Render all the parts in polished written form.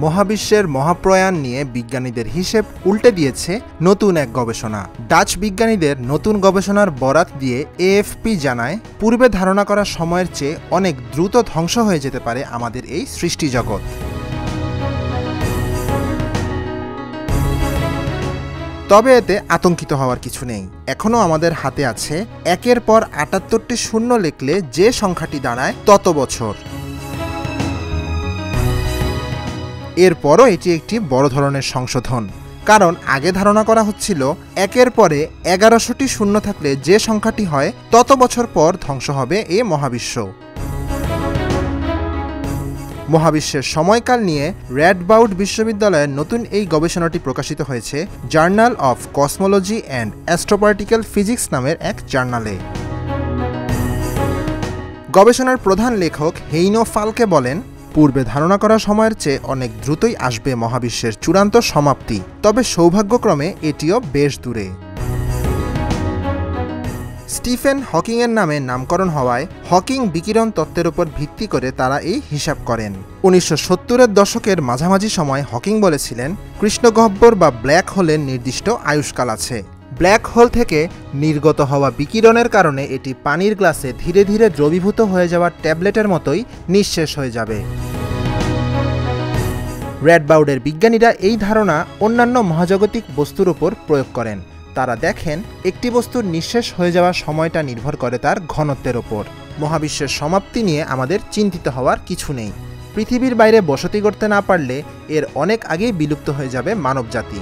মহাবিশ্বের মহাপ্রয়াণ নিয়ে বিজ্ঞানীদের হিসেব উল্টে দিয়েছে নতুন এক গবেষণা। ডাচ বিজ্ঞানীদের নতুন গবেষণার বরাত দিয়ে এএফপি জানায়, পূর্বে ধারণা করা সময়ের চেয়ে অনেক দ্রুত ধ্বংস হয়ে যেতে পারে আমাদের এই সৃষ্টিজগৎ। তবে এতে আতঙ্কিত হওয়ার কিছু নেই। এখনও আমাদের হাতে আছে একের পর ৭৮টি শূন্য লিখলে যে সংখ্যাটি দাঁড়ায় তত বছর। এরপরও এটি একটি বড় ধরনের সংশোধন, কারণ আগে ধারণা করা হচ্ছিল একের পরে ১১০০টি শূন্য থাকলে যে সংখ্যাটি হয় তত বছর পর ধ্বংস হবে এ মহাবিশ্ব। মহাবিশ্বের সময়কাল নিয়ে র্যাডবাউড বিশ্ববিদ্যালয়ের নতুন এই গবেষণাটি প্রকাশিত হয়েছে journal of cosmology and astroparticle physics নামের এক জার্নালে। গবেষণার প্রধান লেখক হেইনো ফালকে বলেন, পূর্বে ধারণা করা সময়ের চেয়ে অনেক দ্রুতই আসবে মহাবিশ্বের চূড়ান্ত সমাপ্তি, তবে সৌভাগ্যক্রমে এটিও বেশ দূরে। স্টিফেন হকিংয়ের নামে নামকরণ হওয়ায় হকিং বিকিরণ তত্ত্বের উপর ভিত্তি করে তারা এই হিসাব করেন। ১৯৭০-এর দশকের মাঝামাঝি সময় হকিং বলেছিলেন, কৃষ্ণগহ্বর বা ব্ল্যাক হোলের নির্দিষ্ট আয়ুষ্কাল আছে। ব্ল্যাক হোল থেকে নির্গত হওয়া বিকিরণের কারণে এটি পানির গ্লাসে ধীরে ধীরে দ্রবীভূত হয়ে যাওয়া ট্যাবলেটের মতোই নিঃশেষ হয়ে যাবে। র্যাডবাউডের বিজ্ঞানীরা এই ধারণা অন্যান্য মহাজাগতিক বস্তুর উপর প্রয়োগ করেন। তারা দেখেন একটি বস্তুর নিঃশেষ হয়ে যাওয়ার সময়টা নির্ভর করে তার ঘনত্বের ওপর। মহাবিশ্বের সমাপ্তি নিয়ে আমাদের চিন্তিত হওয়ার কিছু নেই। পৃথিবীর বাইরে বসতি করতে না পারলে এর অনেক আগেই বিলুপ্ত হয়ে যাবে মানবজাতি।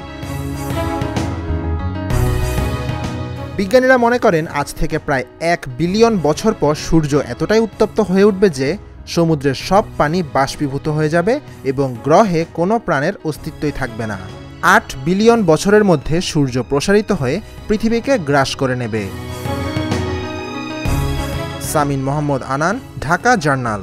বিজ্ঞানীরা মনে করেন আজ থেকে প্রায় ১ বিলিয়ন বছর পর সূর্য এতটাই উত্তপ্ত হয়ে উঠবে যে সমুদ্রের সব পানি বাষ্পীভূত হয়ে যাবে এবং গ্রহে কোনো প্রাণের অস্তিত্বই থাকবে না। ৮ বিলিয়ন বছরের মধ্যে সূর্য প্রসারিত হয়ে পৃথিবীকে গ্রাস করে নেবে। সামিন মোহাম্মদ আনান, ঢাকা জার্নাল।